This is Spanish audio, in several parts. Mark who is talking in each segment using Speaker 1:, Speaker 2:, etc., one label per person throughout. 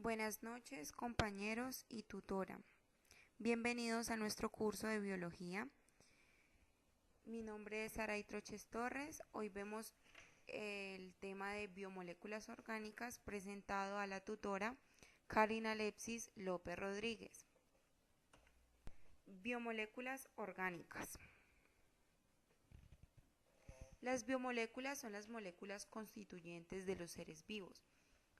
Speaker 1: Buenas noches, compañeros y tutora. Bienvenidos a nuestro curso de biología. Mi nombre es Saray Troches Torres. Hoy vemos el tema de biomoléculas orgánicas presentado a la tutora Karina Lepsis López Rodríguez. Biomoléculas orgánicas. Las biomoléculas son las moléculas constituyentes de los seres vivos.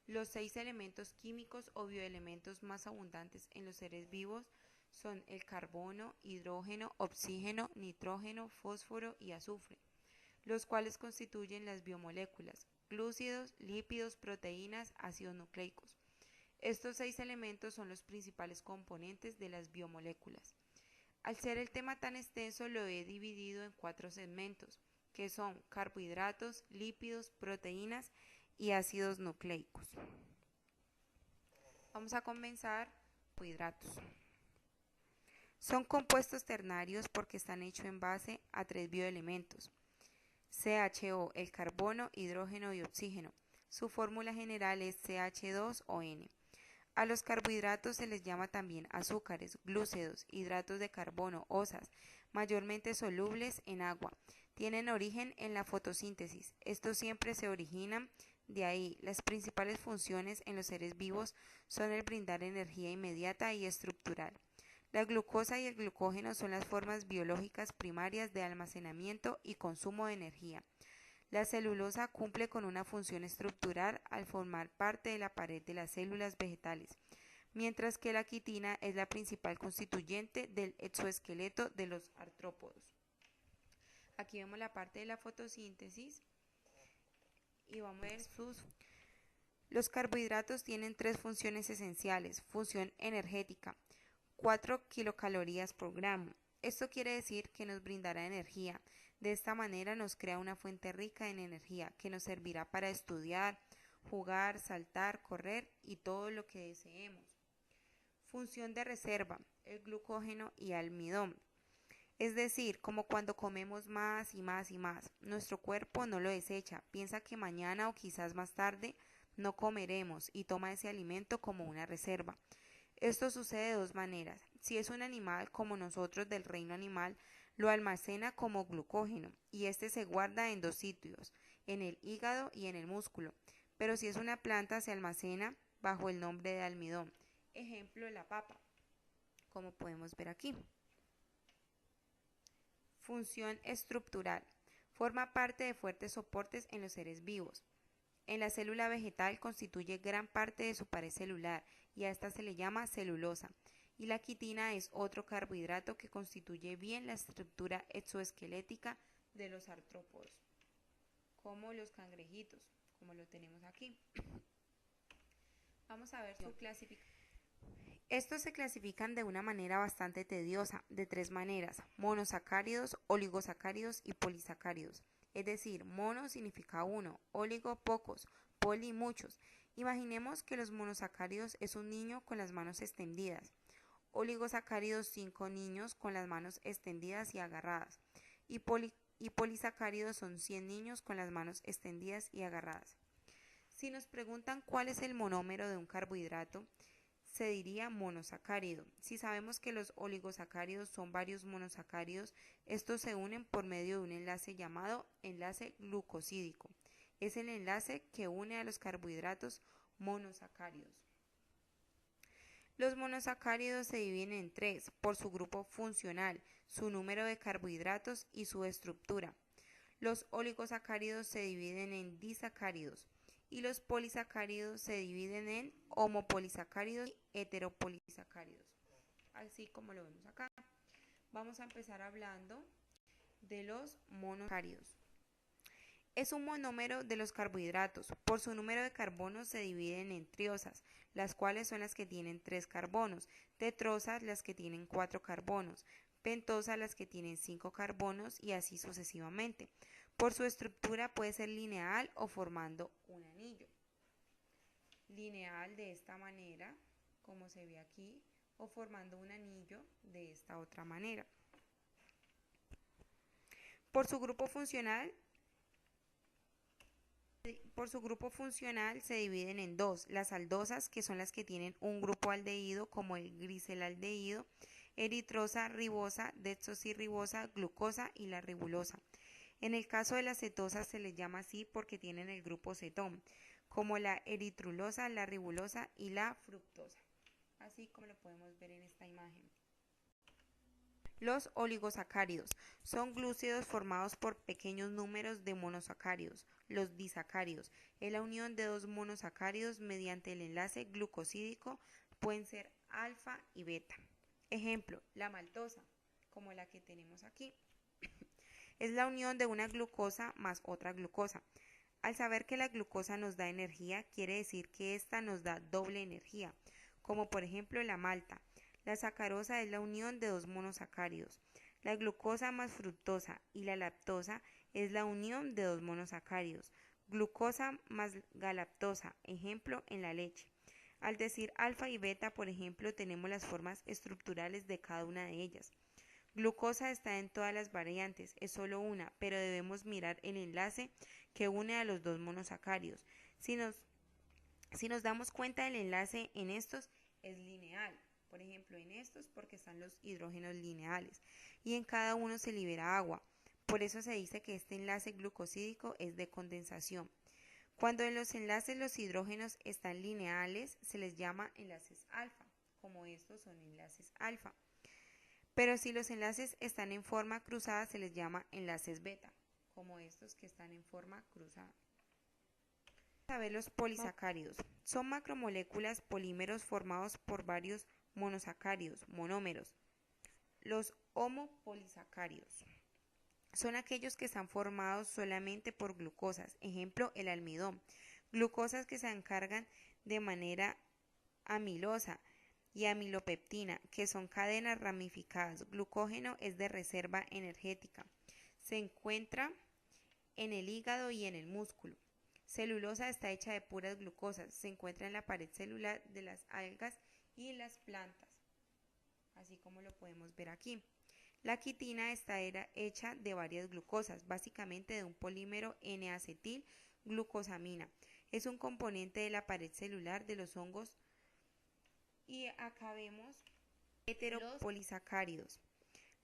Speaker 1: Los 6 elementos químicos o bioelementos más abundantes en los seres vivos son el carbono, hidrógeno, oxígeno, nitrógeno, fósforo y azufre, los cuales constituyen las biomoléculas: glúcidos, lípidos, proteínas, ácidos nucleicos. Estos 6 elementos son los principales componentes de las biomoléculas. Al ser el tema tan extenso, lo he dividido en 4 segmentos, que son carbohidratos, lípidos, proteínas y ácidos nucleicos. Vamos a comenzar con carbohidratos. Son compuestos ternarios porque están hechos en base a 3 bioelementos: CHO, el carbono, hidrógeno y oxígeno. Su fórmula general es CH2ON. A los carbohidratos se les llama también azúcares, glúcidos, hidratos de carbono, osas, mayormente solubles en agua. Tienen origen en la fotosíntesis. Estos siempre se originan de ahí. Las principales funciones en los seres vivos son el brindar energía inmediata y estructural. La glucosa y el glucógeno son las formas biológicas primarias de almacenamiento y consumo de energía. La celulosa cumple con una función estructural al formar parte de la pared de las células vegetales, mientras que la quitina es la principal constituyente del exoesqueleto de los artrópodos. Aquí vemos la parte de la fotosíntesis y vamos a ver sus. Los carbohidratos tienen 3 funciones esenciales. Función energética: 4 kilocalorías por gramo. Esto quiere decir que nos brindará energía. De esta manera nos crea una fuente rica en energía que nos servirá para estudiar, jugar, saltar, correr y todo lo que deseemos. Función de reserva: el glucógeno y almidón. Es decir, como cuando comemos más y más y más, nuestro cuerpo no lo desecha, piensa que mañana o quizás más tarde no comeremos y toma ese alimento como una reserva. Esto sucede de 2 maneras. Si es un animal como nosotros del reino animal, lo almacena como glucógeno y este se guarda en 2 sitios, en el hígado y en el músculo. Pero si es una planta, se almacena bajo el nombre de almidón. Ejemplo, la papa, como podemos ver aquí. Función estructural: forma parte de fuertes soportes en los seres vivos. En la célula vegetal constituye gran parte de su pared celular y a esta se le llama celulosa. Y la quitina es otro carbohidrato que constituye bien la estructura exoesquelética de los artrópodos, como los cangrejitos, como lo tenemos aquí. Vamos a ver su clasificación. Estos se clasifican de una manera bastante tediosa, de 3 maneras: monosacáridos, oligosacáridos y polisacáridos. Es decir, mono significa uno, oligo pocos, poli muchos. Imaginemos que los monosacáridos es un niño con las manos extendidas, oligosacáridos 5 niños con las manos extendidas y agarradas, y polisacáridos son 100 niños con las manos extendidas y agarradas. Si nos preguntan cuál es el monómero de un carbohidrato, se diría monosacárido. Si sabemos que los oligosacáridos son varios monosacáridos, estos se unen por medio de un enlace llamado enlace glucosídico. Es el enlace que une a los carbohidratos monosacáridos. Los monosacáridos se dividen en 3 por su grupo funcional, su número de carbohidratos y su estructura. Los oligosacáridos se dividen en disacáridos y los polisacáridos se dividen en homopolisacáridos y heteropolisacáridos, así como lo vemos acá. Vamos a empezar hablando de los monosacáridos. Es un monómero de los carbohidratos. Por su número de carbonos se dividen en triosas, las cuales son las que tienen 3 carbonos, tetrosas las que tienen 4 carbonos, pentosas las que tienen 5 carbonos y así sucesivamente. Por su estructura puede ser lineal o formando un anillo. Lineal de esta manera, como se ve aquí, o formando un anillo de esta otra manera. Por su grupo funcional Por su grupo funcional se dividen en dos, las aldosas, que son las que tienen un grupo aldehído como el gliceraldehído, eritrosa, ribosa, desoxirribosa, glucosa y la ribulosa. En el caso de las cetosas se les llama así porque tienen el grupo cetón, como la eritrulosa, la ribulosa y la fructosa, así como lo podemos ver en esta imagen. Los oligosacáridos son glúcidos formados por pequeños números de monosacáridos. Los disacáridos es la unión de dos monosacáridos mediante el enlace glucosídico, pueden ser alfa y beta. Ejemplo, la maltosa, como la que tenemos aquí, es la unión de una glucosa más otra glucosa. Al saber que la glucosa nos da energía, quiere decir que esta nos da doble energía, como por ejemplo la malta. La sacarosa es la unión de dos monosacáridos. La glucosa más fructosa y la lactosa es la unión de dos monosacáridos. Glucosa más galactosa, ejemplo en la leche. Al decir alfa y beta, por ejemplo, tenemos las formas estructurales de cada una de ellas. Glucosa está en todas las variantes, es solo una, pero debemos mirar el enlace que une a los dos monosacáridos. Si nos damos cuenta, el enlace en estos es lineal. Por ejemplo, en estos porque están los hidrógenos lineales y en cada uno se libera agua. Por eso se dice que este enlace glucosídico es de condensación. Cuando en los enlaces los hidrógenos están lineales, se les llama enlaces alfa, como estos son enlaces alfa. Pero si los enlaces están en forma cruzada, se les llama enlaces beta, como estos que están en forma cruzada. Vamos a ver los polisacáridos. Son macromoléculas polímeros formados por varios monosacáridos, monómeros. Los homopolisacáridos son aquellos que están formados solamente por glucosas, ejemplo el almidón. Glucosas que se encargan de manera amilosa y amilopeptina, que son cadenas ramificadas. Glucógeno es de reserva energética. Se encuentra en el hígado y en el músculo. Celulosa está hecha de puras glucosas. Se encuentra en la pared celular de las algas y las plantas, así como lo podemos ver aquí. La quitina está hecha de varias glucosas, básicamente de un polímero N-acetil glucosamina. Es un componente de la pared celular de los hongos. Y acá vemos heteropolisacáridos,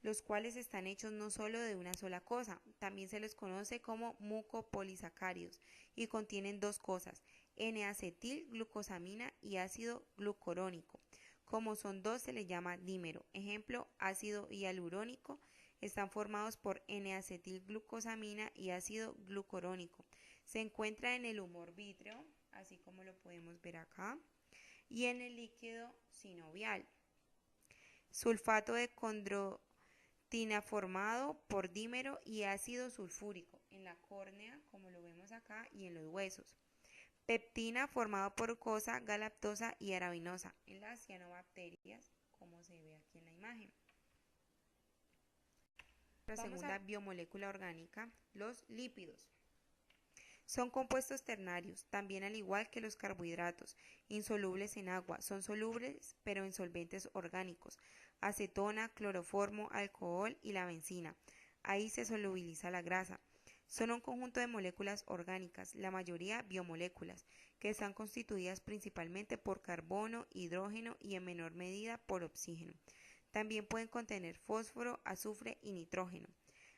Speaker 1: los cuales están hechos no solo de una sola cosa, también se los conoce como mucopolisacáridos y contienen dos cosas, N-acetil glucosamina y ácido glucurónico. Como son dos, se les llama dímero. Ejemplo, ácido hialurónico están formados por N-acetil glucosamina y ácido glucurónico. Se encuentra en el humor vítreo, así como lo podemos ver acá, y en el líquido sinovial. Sulfato de condroitina formado por dímero y ácido sulfúrico en la córnea, como lo vemos acá, y en los huesos. Peptina formado por glucosa, galactosa y arabinosa en las cianobacterias, como se ve aquí en la imagen. La segunda biomolécula orgánica, los lípidos. Son compuestos ternarios, también al igual que los carbohidratos, insolubles en agua, son solubles pero en solventes orgánicos, acetona, cloroformo, alcohol y la benzina. Ahí se solubiliza la grasa. Son un conjunto de moléculas orgánicas, la mayoría biomoléculas, que están constituidas principalmente por carbono, hidrógeno y en menor medida por oxígeno. También pueden contener fósforo, azufre y nitrógeno.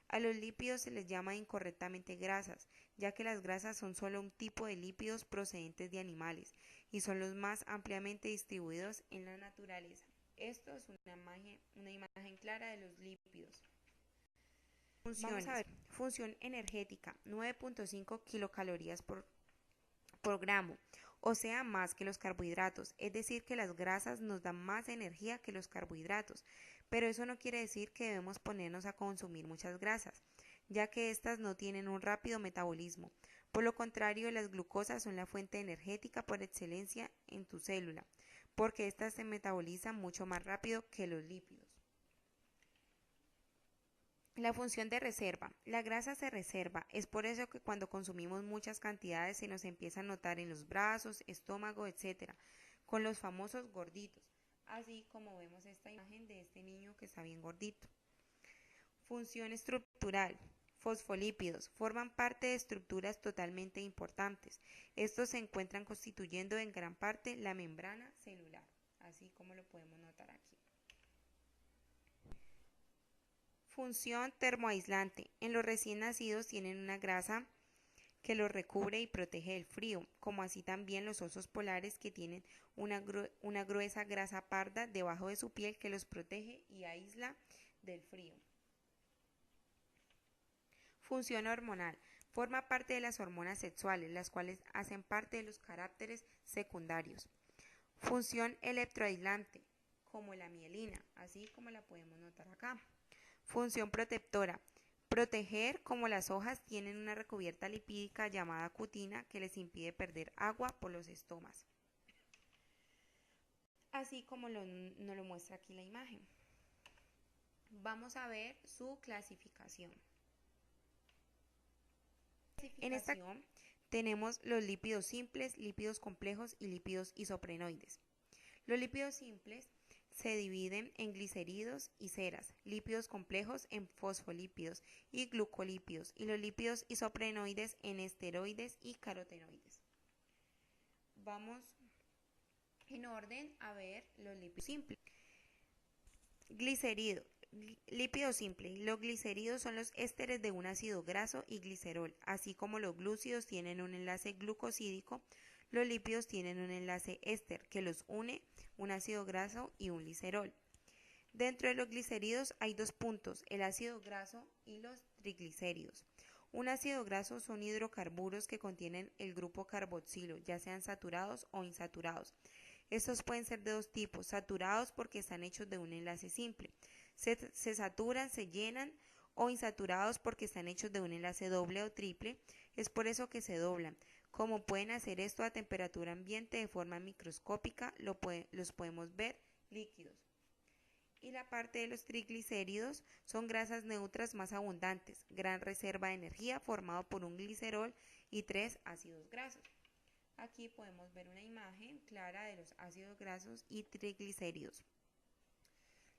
Speaker 1: A los lípidos se les llama incorrectamente grasas, ya que las grasas son solo un tipo de lípidos procedentes de animales y son los más ampliamente distribuidos en la naturaleza. Esto es una imagen clara de los lípidos. Funciones. Vamos a ver. Función energética, 9.5 kilocalorías por gramo, o sea, más que los carbohidratos. Es decir, que las grasas nos dan más energía que los carbohidratos, pero eso no quiere decir que debemos ponernos a consumir muchas grasas, ya que estas no tienen un rápido metabolismo. Por lo contrario, las glucosas son la fuente energética por excelencia en tu célula, porque estas se metabolizan mucho más rápido que los lípidos. La función de reserva. La grasa se reserva, es por eso que cuando consumimos muchas cantidades se nos empieza a notar en los brazos, estómago, etc., con los famosos gorditos, así como vemos esta imagen de este niño que está bien gordito. Función estructural. Fosfolípidos forman parte de estructuras totalmente importantes. Estos se encuentran constituyendo en gran parte la membrana celular, así como lo podemos notar aquí. Función termoaislante. En los recién nacidos tienen una grasa que los recubre y protege del frío, como así también los osos polares que tienen una gruesa grasa parda debajo de su piel que los protege y aísla del frío. Función hormonal. Forma parte de las hormonas sexuales, las cuales hacen parte de los caracteres secundarios. Función electroaislante, como la mielina, así como la podemos notar acá. Función protectora. Proteger, como las hojas tienen una recubierta lipídica llamada cutina que les impide perder agua por los estomas. Así como nos lo muestra aquí la imagen. Vamos a ver su clasificación. En esta tenemos los lípidos simples, lípidos complejos y lípidos isoprenoides. Los lípidos simples se dividen en glicéridos y ceras, lípidos complejos en fosfolípidos y glucolípidos, y los lípidos isoprenoides en esteroides y carotenoides. Vamos en orden a ver los lípidos simples. Glicérido. Lípido simple. Los glicéridos son los ésteres de un ácido graso y glicerol, así como los glúcidos tienen un enlace glucosídico. Los lípidos tienen un enlace éster que los une un ácido graso y un glicerol. Dentro de los glicéridos hay dos puntos, el ácido graso y los triglicéridos. Un ácido graso son hidrocarburos que contienen el grupo carboxilo, ya sean saturados o insaturados. Estos pueden ser de dos tipos, saturados porque están hechos de un enlace simple, se saturan, se llenan, o insaturados porque están hechos de un enlace doble o triple, es por eso que se doblan. Como pueden hacer esto a temperatura ambiente de forma microscópica, los podemos ver líquidos. Y la parte de los triglicéridos son grasas neutras más abundantes, gran reserva de energía formado por un glicerol y 3 ácidos grasos. Aquí podemos ver una imagen clara de los ácidos grasos y triglicéridos.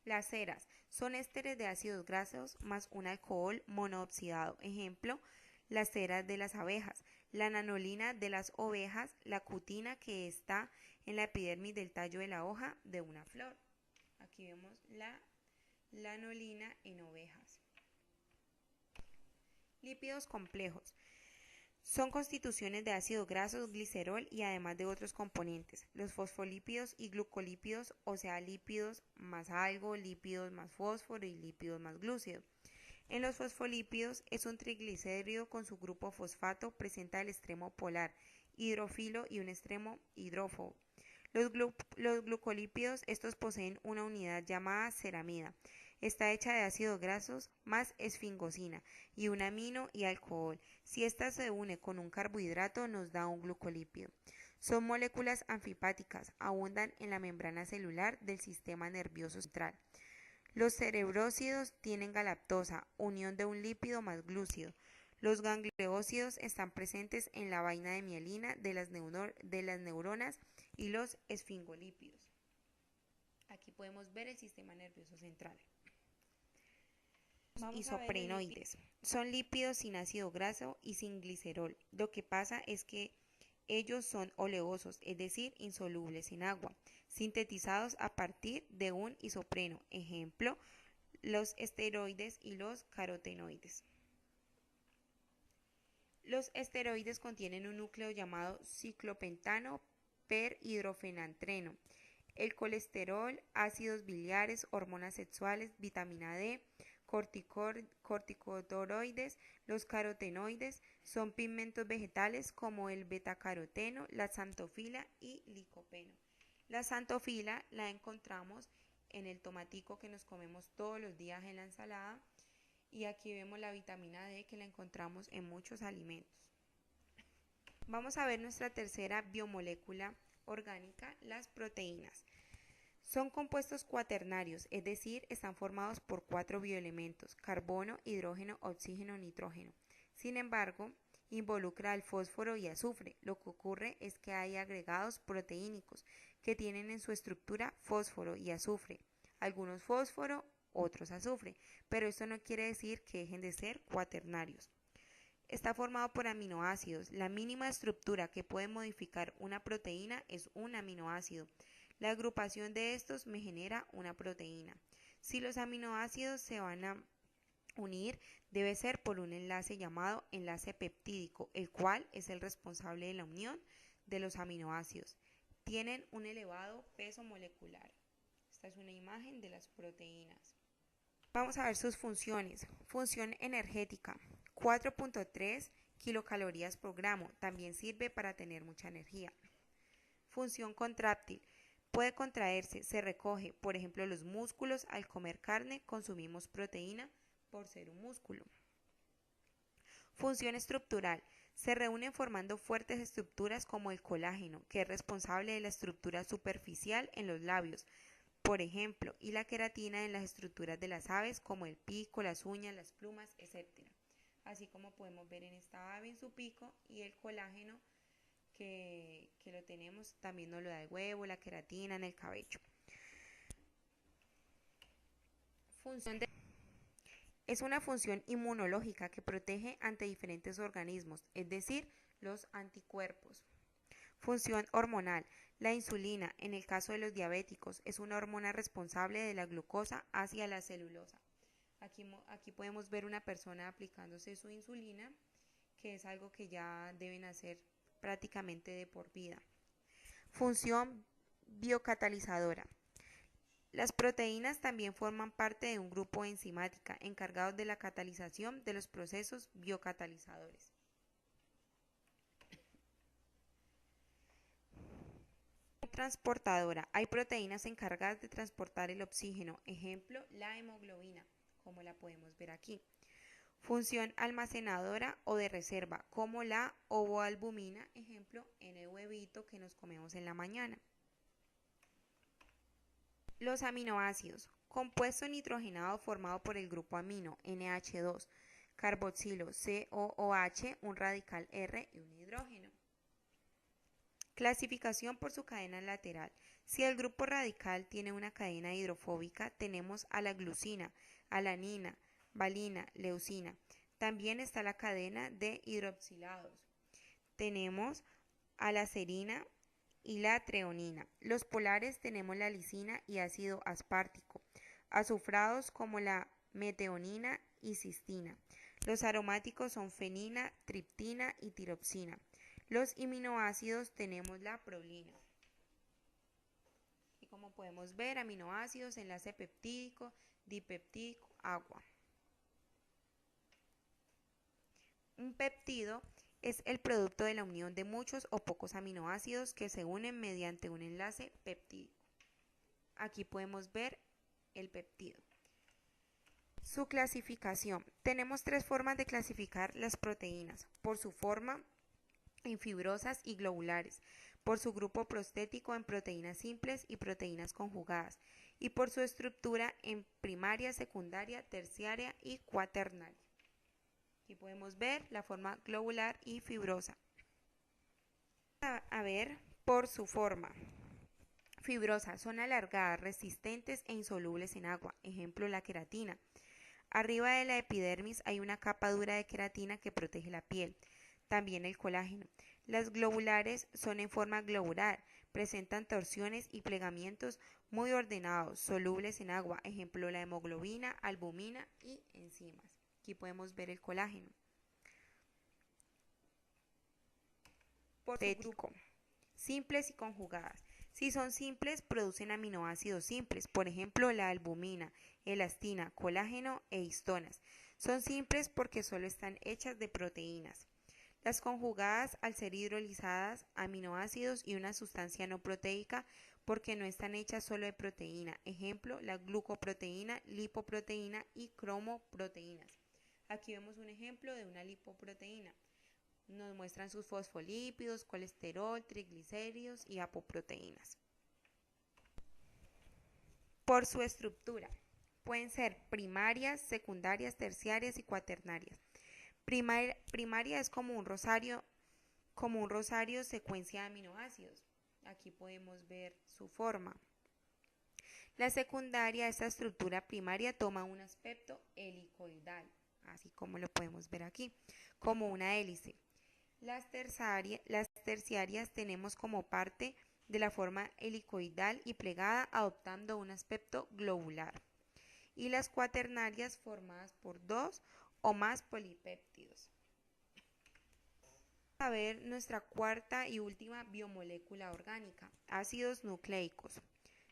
Speaker 1: Las ceras son ésteres de ácidos grasos más un alcohol monooxidado. Ejemplo, las ceras de las abejas, la nanolina de las ovejas, la cutina que está en la epidermis del tallo de la hoja de una flor. Aquí vemos la lanolina en ovejas. Lípidos complejos. Son constituciones de ácidos grasos, glicerol y además de otros componentes. Los fosfolípidos y glucolípidos, o sea, lípidos más algo, lípidos más fósforo y lípidos más glúcido. En los fosfolípidos es un triglicérido con su grupo fosfato, presenta el extremo polar, hidrófilo y un extremo hidrófobo. Los glucolípidos, estos poseen una unidad llamada ceramida. Está hecha de ácidos grasos más esfingosina y un amino y alcohol. Si ésta se une con un carbohidrato nos da un glucolípido. Son moléculas anfipáticas, abundan en la membrana celular del sistema nervioso central. Los cerebrócidos tienen galactosa, unión de un lípido más glúcido. Los gangliósidos están presentes en la vaina de mielina de las neuronas y los esfingolípidos. Aquí podemos ver el sistema nervioso central. Isoprenoides son lípidos sin ácido graso y sin glicerol. Lo que pasa es que ellos son oleosos, es decir, insolubles en agua, sintetizados a partir de un isopreno, ejemplo, los esteroides y los carotenoides. Los esteroides contienen un núcleo llamado ciclopentano perhidrofenantreno. El colesterol, ácidos biliares, hormonas sexuales, vitamina D, corticosteroides, los carotenoides son pigmentos vegetales como el betacaroteno, la xantofila y licopeno. La xantofila la encontramos en el tomatico que nos comemos todos los días en la ensalada y aquí vemos la vitamina D que la encontramos en muchos alimentos. Vamos a ver nuestra tercera biomolécula orgánica, las proteínas. Son compuestos cuaternarios, es decir, están formados por 4 bioelementos, carbono, hidrógeno, oxígeno, nitrógeno. Sin embargo, involucra al fósforo y azufre. Lo que ocurre es que hay agregados proteínicos que tienen en su estructura fósforo y azufre, algunos fósforo otros azufre, pero esto no quiere decir que dejen de ser cuaternarios. Está formado por aminoácidos. La mínima estructura que puede modificar una proteína es un aminoácido. La agrupación de estos me genera una proteína. Si los aminoácidos se van a unir, debe ser por un enlace llamado enlace peptídico, el cual es el responsable de la unión de los aminoácidos. Tienen un elevado peso molecular. Esta es una imagen de las proteínas. Vamos a ver sus funciones. Función energética, 4.3 kilocalorías por gramo. También sirve para tener mucha energía. Función contráctil, puede contraerse, se recoge. Por ejemplo, los músculos, al comer carne, consumimos proteína por ser un músculo. Función estructural, se reúnen formando fuertes estructuras como el colágeno, que es responsable de la estructura superficial en los labios, por ejemplo, y la queratina en las estructuras de las aves como el pico, las uñas, las plumas, etc. Así como podemos ver en esta ave en su pico, y el colágeno que lo tenemos también nos lo da el huevo, la queratina en el cabello. Es una función inmunológica que protege ante diferentes organismos, es decir, los anticuerpos. Función hormonal. La insulina, en el caso de los diabéticos, es una hormona responsable de la glucosa hacia la celulosa. Aquí podemos ver una persona aplicándose su insulina, que es algo que ya deben hacer prácticamente de por vida. Función biocatalizadora. Las proteínas también forman parte de un grupo enzimática encargados de la catalización de los procesos biocatalizadores. Transportadora. Hay proteínas encargadas de transportar el oxígeno, ejemplo, la hemoglobina, como la podemos ver aquí. Función almacenadora o de reserva, como la ovoalbumina, ejemplo, en el huevito que nos comemos en la mañana. Los aminoácidos. Compuesto nitrogenado formado por el grupo amino NH2, carboxilo COOH, un radical R y un hidrógeno. Clasificación por su cadena lateral. Si el grupo radical tiene una cadena hidrofóbica, tenemos a la glucina, alanina, valina, leucina. También está la cadena de hidroxilados. Tenemos a la serina y la treonina. Los polares tenemos la lisina y ácido aspartico. Azufrados como la meteonina y cistina. Los aromáticos son fenina, triptina y tiroxina. Los aminoácidos tenemos la prolina. Y como podemos ver, aminoácidos, enlace peptídico, dipeptídico, agua. Un péptido es el producto de la unión de muchos o pocos aminoácidos que se unen mediante un enlace peptídico. Aquí podemos ver el péptido. Su clasificación. Tenemos tres formas de clasificar las proteínas: por su forma en fibrosas y globulares, por su grupo prostético en proteínas simples y proteínas conjugadas, y por su estructura en primaria, secundaria, terciaria y cuaternaria. Aquí podemos ver la forma globular y fibrosa. A ver, por su forma. Fibrosa, son alargadas, resistentes e insolubles en agua, ejemplo la queratina. Arriba de la epidermis hay una capa dura de queratina que protege la piel. También el colágeno. Las globulares son en forma globular, presentan torsiones y plegamientos muy ordenados, solubles en agua, ejemplo la hemoglobina, albumina y enzimas. Aquí podemos ver el colágeno. Prostético. Simples y conjugadas. Si son simples, producen aminoácidos simples, por ejemplo la albumina, elastina, colágeno e histonas. Son simples porque solo están hechas de proteínas. Las conjugadas, al ser hidrolizadas, aminoácidos y una sustancia no proteica, porque no están hechas solo de proteína, ejemplo la glucoproteína, lipoproteína y cromoproteínas. Aquí vemos un ejemplo de una lipoproteína. Nos muestran sus fosfolípidos, colesterol, triglicéridos y apoproteínas. Por su estructura, pueden ser primarias, secundarias, terciarias y cuaternarias. Primaria es como un rosario secuencia de aminoácidos. Aquí podemos ver su forma. La secundaria, esta estructura primaria, toma un aspecto helicoidal, así como lo podemos ver aquí, como una hélice. Las terciarias tenemos como parte de la forma helicoidal y plegada, adoptando un aspecto globular. Y las cuaternarias formadas por 2 o más polipéptidos. Vamos a ver nuestra cuarta y última biomolécula orgánica, ácidos nucleicos.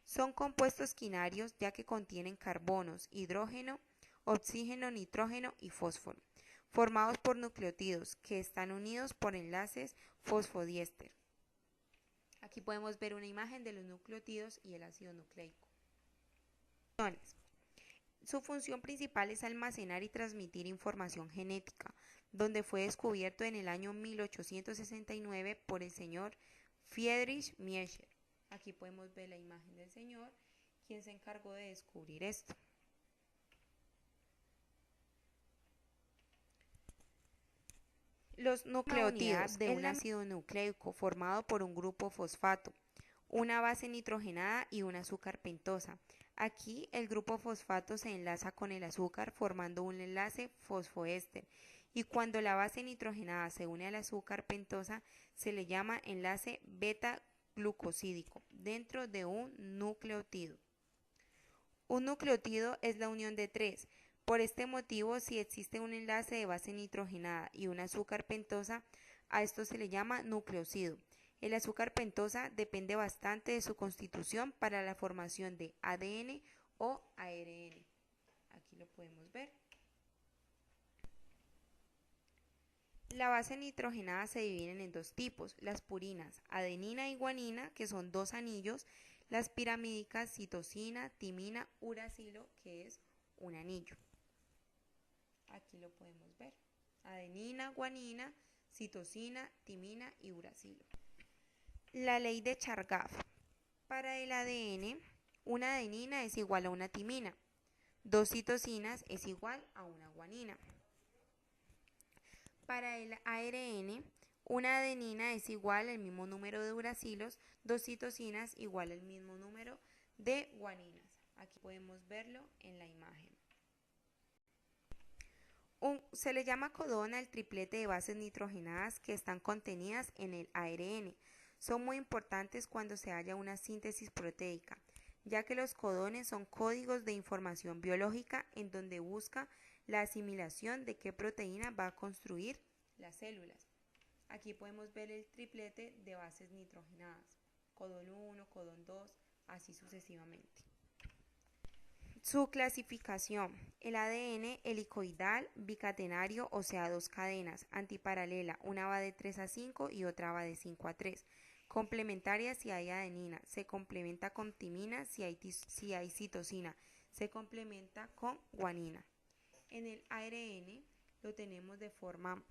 Speaker 1: Son compuestos quinarios ya que contienen carbonos, hidrógeno, oxígeno, nitrógeno y fósforo, formados por nucleótidos que están unidos por enlaces fosfodiéster. Aquí podemos ver una imagen de los nucleótidos y el ácido nucleico. Su función principal es almacenar y transmitir información genética, donde fue descubierto en el año 1869 por el señor Friedrich Miescher. Aquí podemos ver la imagen del señor, quien se encargó de descubrir esto. Los nucleótidos de un ácido nucleico formado por un grupo fosfato, una base nitrogenada y un azúcar pentosa. Aquí el grupo fosfato se enlaza con el azúcar formando un enlace fosfoéster y cuando la base nitrogenada se une al azúcar pentosa se le llama enlace beta-glucosídico dentro de un nucleótido. Un nucleótido es la unión de 3. Por este motivo, si existe un enlace de base nitrogenada y un azúcar pentosa, a esto se le llama nucleósido. El azúcar pentosa depende bastante de su constitución para la formación de ADN o ARN. Aquí lo podemos ver. La base nitrogenada se divide en 2 tipos, las purinas, adenina y guanina, que son 2 anillos, las piramídicas, citosina, timina, uracilo, que es un anillo. Aquí lo podemos ver. Adenina, guanina, citosina, timina y uracilo. La ley de Chargaff. Para el ADN, una adenina es igual a una timina. 2 citosinas es igual a una guanina. Para el ARN, una adenina es igual al mismo número de uracilos, 2 citosinas igual al mismo número de guaninas. Aquí podemos verlo en la imagen. Se le llama codón al triplete de bases nitrogenadas que están contenidas en el ARN. Son muy importantes cuando se halla una síntesis proteica, ya que los codones son códigos de información biológica en donde busca la asimilación de qué proteína va a construir las células. Aquí podemos ver el triplete de bases nitrogenadas, codón 1, codón 2, así sucesivamente. Su clasificación: el ADN helicoidal bicatenario, o sea, 2 cadenas, antiparalela, una va de 3 a 5 y otra va de 5 a 3. Complementaria si hay adenina, se complementa con timina si hay citosina, se complementa con guanina. En el ARN lo tenemos de forma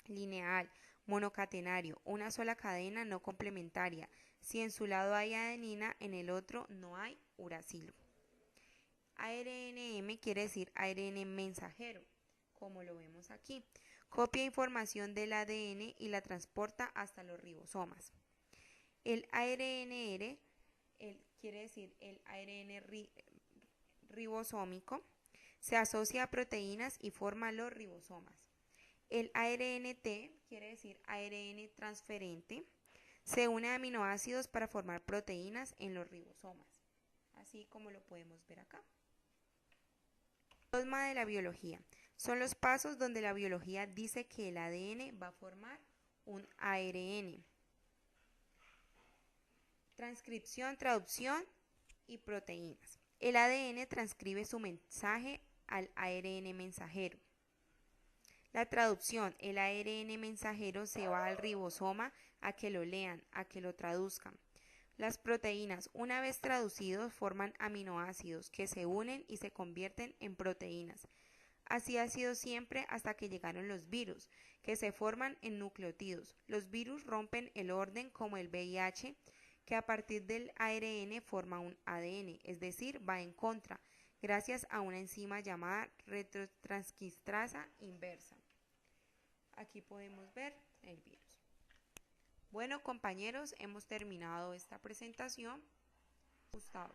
Speaker 1: lineal, monocatenario, una sola cadena no complementaria. Si en su lado hay adenina, en el otro no hay uracilo. ARNM quiere decir ARN mensajero, como lo vemos aquí. Copia información del ADN y la transporta hasta los ribosomas. El ARNR quiere decir el ARN ribosómico, se asocia a proteínas y forma los ribosomas. El ARNT quiere decir ARN transferente, se une a aminoácidos para formar proteínas en los ribosomas, así como lo podemos ver acá. Dogma de la biología. Son los pasos donde la biología dice que el ADN va a formar un ARN. Transcripción, traducción y proteínas. El ADN transcribe su mensaje al ARN mensajero. La traducción: el ARN mensajero se va al ribosoma a que lo lean, a que lo traduzcan. Las proteínas, una vez traducidos, forman aminoácidos que se unen y se convierten en proteínas. Así ha sido siempre hasta que llegaron los virus, que se forman en nucleótidos. Los virus rompen el orden como el VIH, que a partir del ARN forma un ADN, es decir, va en contra, gracias a una enzima llamada retrotranscriptasa inversa. Aquí podemos ver el virus. Bueno, compañeros, hemos terminado esta presentación. Gustavo.